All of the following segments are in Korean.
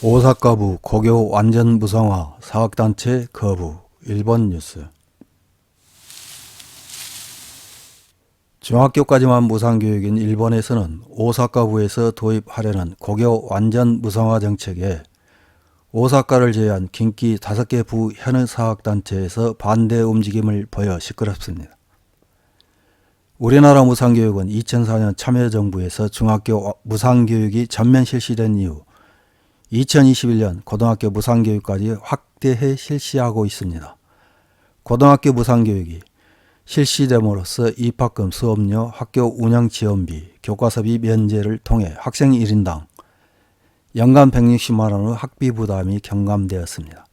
오사카부 고교 완전 무상화 사학단체 거부. 일본 뉴스. 중학교까지만 무상교육인 일본에서는 오사카부에서 도입하려는 고교 완전 무상화 정책에 오사카를 제외한 긴키 5개 부 현의 사학단체에서 반대 움직임을 보여 시끄럽습니다. 우리나라 무상교육은 2004년 참여정부에서 중학교 무상교육이 전면 실시된 이후 2021년 고등학교 무상교육까지 확대해 실시하고 있습니다. 고등학교 무상교육이 실시됨으로써 입학금, 수업료, 학교 운영지원비, 교과서비 면제를 통해 학생 1인당 연간 160만원의 학비 부담이 경감되었습니다.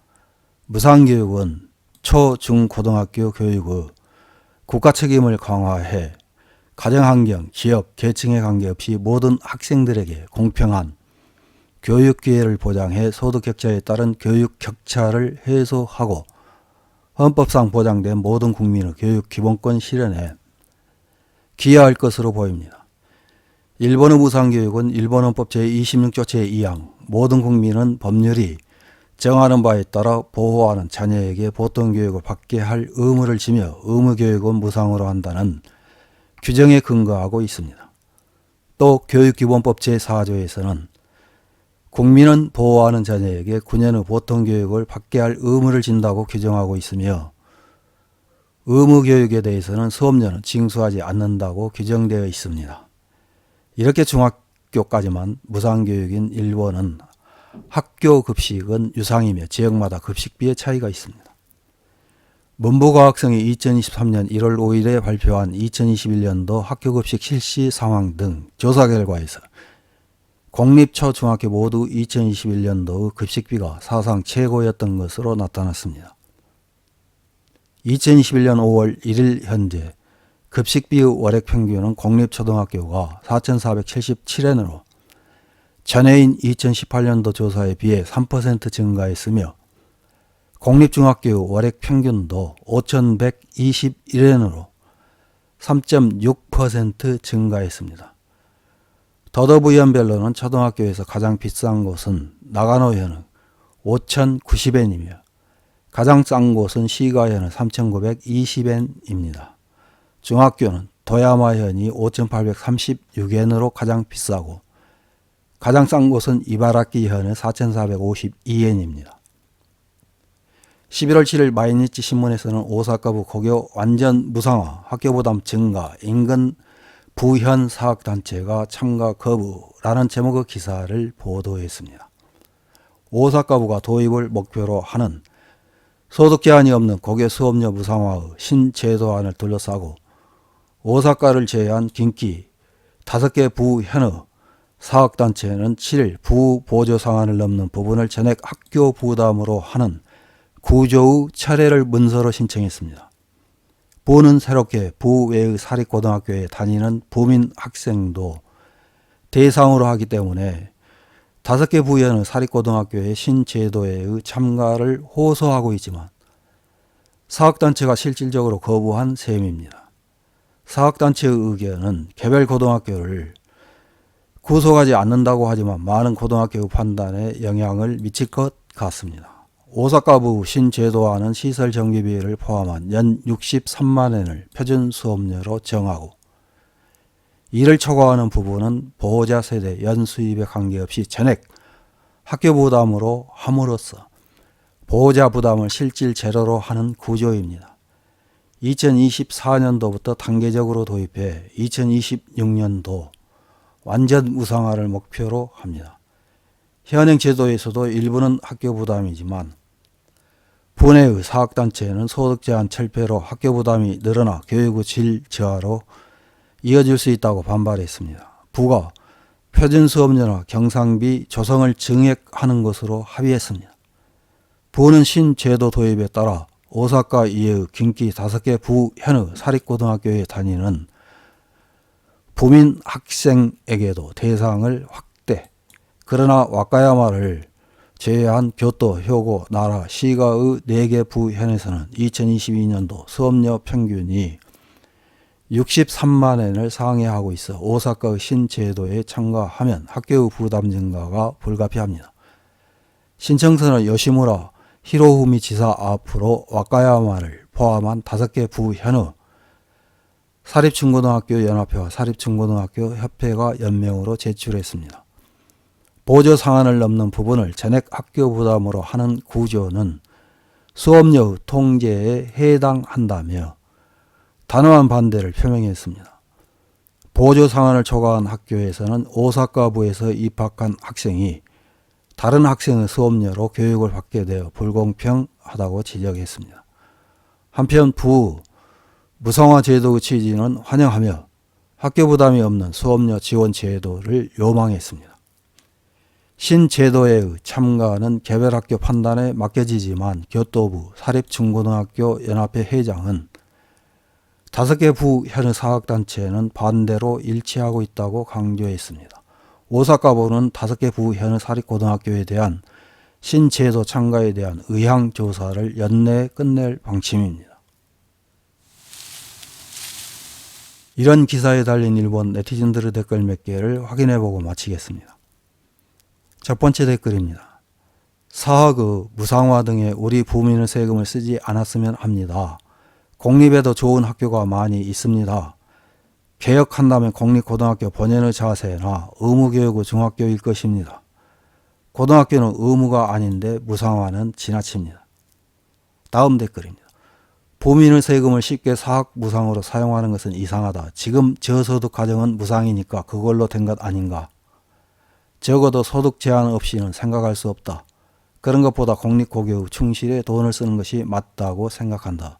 무상교육은 초, 중, 고등학교 교육의 국가 책임을 강화해 가정환경, 지역, 계층에 관계없이 모든 학생들에게 공평한 교육 기회를 보장해 소득 격차에 따른 교육 격차를 해소하고 헌법상 보장된 모든 국민의 교육 기본권 실현에 기여할 것으로 보입니다. 일본의 무상교육은 일본 헌법 제26조 제2항 모든 국민은 법률이 정하는 바에 따라 보호하는 자녀에게 보통교육을 받게 할 의무를 지며 의무교육은 무상으로 한다는 규정에 근거하고 있습니다. 또 교육기본법 제4조에서는 국민은 보호하는 자녀에게 9년의 보통교육을 받게 할 의무를 진다고 규정하고 있으며 의무교육에 대해서는 수업료는 징수하지 않는다고 규정되어 있습니다. 이렇게 중학교까지만 무상교육인 일본은 학교 급식은 유상이며 지역마다 급식비의 차이가 있습니다. 문부과학성이 2023년 1월 5일에 발표한 2021년도 학교급식 실시 상황 등 조사 결과에서 공립 초중학교 모두 2021년도의 급식비가 사상 최고였던 것으로 나타났습니다. 2021년 5월 1일 현재 급식비의 월액 평균은 공립초등학교가 4,477엔으로 전해인 2018년도 조사에 비해 3% 증가했으며 공립중학교의 월액 평균도 5,121엔으로 3.6% 증가했습니다. 도도부현별로는 초등학교에서 가장 비싼 곳은 나가노현의 5,090엔이며 가장 싼 곳은 시가현의 3,920엔입니다. 중학교는 도야마현이 5,836엔으로 가장 비싸고 가장 싼 곳은 이바라키현의 4,452엔입니다. 11월 7일 마이니치 신문에서는 오사카부 고교 완전 무상화, 학교부담 증가, 인근 부현 사학단체가 참가 거부라는 제목의 기사를 보도했습니다. 오사카부가 도입을 목표로 하는 소득 제한이 없는 고교 수업료 무상화의 신제도안을 둘러싸고 오사카를 제외한 긴키 5개 부현의 사학단체는 7일 부보조 상한을 넘는 부분을 전액 학교 부담으로 하는 구조의 철회를 문서로 신청했습니다. 부는 새롭게 부외의 사립고등학교에 다니는 부민 학생도 대상으로 하기 때문에 5개 부현의 사립고등학교의 신제도에 참가를 호소하고 있지만 사학단체가 실질적으로 거부한 셈입니다. 사학단체의 의견은 개별 고등학교를 구속하지 않는다고 하지만 많은 고등학교의 판단에 영향을 미칠 것 같습니다. 오사카부 신제도안은 시설 정비비를 포함한 연 63만엔을 표준 수업료로 정하고 이를 초과하는 부분은 보호자 세대 연수입에 관계없이 전액 학교 부담으로 함으로써 보호자 부담을 실질 제로로 하는 구조입니다. 2024년도부터 단계적으로 도입해 2026년도 완전 무상화를 목표로 합니다. 현행 제도에서도 일부는 학교 부담이지만 분해의 사학단체는 소득 제한 철폐로 학교 부담이 늘어나 교육의 질 저하로 이어질 수 있다고 반발했습니다. 부가 표준 수업료나 경상비 조성을 증액하는 것으로 합의했습니다. 부는 신제도 도입에 따라 오사카 이외의 긴키 5개 부현의 사립고등학교에 다니는 부민 학생에게도 대상을 확대, 그러나 와카야마를 제외한 교토, 효고, 나라, 시가의 4개 부현에서는 2022년도 수업료 평균이 63만엔을 상회하고 있어 오사카의 신제도에 참가하면 학교의 부담 증가가 불가피합니다. 신청서는 요시무라 히로후미 지사 앞으로 와카야마를 포함한 5개 부 현의 사립중고등학교 연합회와 사립중고등학교 협회가 연명으로 제출했습니다. 보조 상한을 넘는 부분을 전액 학교 부담으로 하는 구조는 수업료 통제에 해당한다며 단호한 반대를 표명했습니다. 보조 상한을 초과한 학교에서는 오사카부에서 입학한 학생이 다른 학생의 수업료로 교육을 받게 되어 불공평하다고 지적했습니다. 한편 무상화 제도의 취지는 환영하며 학교 부담이 없는 수업료 지원 제도를 요망했습니다. 신제도의 참가는 개별학교 판단에 맡겨지지만 교토부 사립중고등학교 연합회 회장은 5개 부 현의 사학단체는 반대로 일치하고 있다고 강조했습니다. 오사카부는 5개 부 현의 사립고등학교에 대한 신제도 참가에 대한 의향 조사를 연내에 끝낼 방침입니다. 이런 기사에 달린 일본 네티즌들의 댓글 몇 개를 확인해보고 마치겠습니다. 첫 번째 댓글입니다. 사학의 무상화 등에 우리 부민의 세금을 쓰지 않았으면 합니다. 공립에도 좋은 학교가 많이 있습니다. 개혁한다면 공립고등학교 본연의 자세나 의무교육의 중학교일 것입니다. 고등학교는 의무가 아닌데 무상화는 지나칩니다. 다음 댓글입니다. 부민의 세금을 쉽게 사학 무상으로 사용하는 것은 이상하다. 지금 저소득 가정은 무상이니까 그걸로 된 것 아닌가. 적어도 소득 제한 없이는 생각할 수 없다. 그런 것보다 공립고교육 충실에 돈을 쓰는 것이 맞다고 생각한다.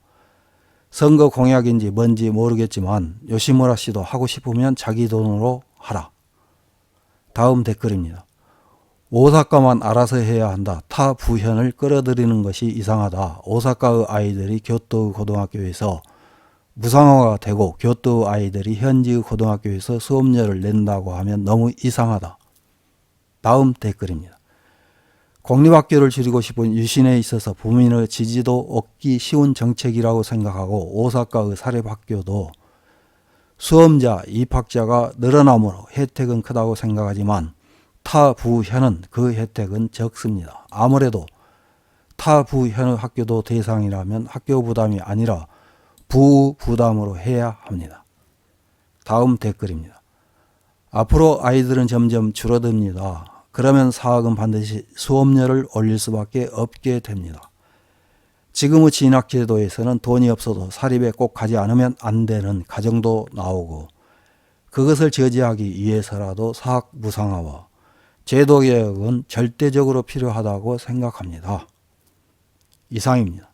선거 공약인지 뭔지 모르겠지만 요시무라 씨도 하고 싶으면 자기 돈으로 하라. 다음 댓글입니다. 오사카만 알아서 해야 한다. 타 부현을 끌어들이는 것이 이상하다. 오사카의 아이들이 교토의 고등학교에서 무상화가 되고 교토의 아이들이 현지의 고등학교에서 수업료를 낸다고 하면 너무 이상하다. 다음 댓글입니다. 공립학교를 줄이고 싶은 유신에 있어서 부민의 지지도 얻기 쉬운 정책이라고 생각하고 오사카의 사립학교도 수험자, 입학자가 늘어나므로 혜택은 크다고 생각하지만 타 부현은 그 혜택은 적습니다. 아무래도 타 부현의 학교도 대상이라면 학교 부담이 아니라 부담으로 해야 합니다. 다음 댓글입니다. 앞으로 아이들은 점점 줄어듭니다. 그러면 사학은 반드시 수업료를 올릴 수밖에 없게 됩니다. 지금의 진학제도에서는 돈이 없어도 사립에 꼭 가지 않으면 안 되는 가정도 나오고 그것을 저지하기 위해서라도 사학 무상화와 제도 개혁은 절대적으로 필요하다고 생각합니다. 이상입니다.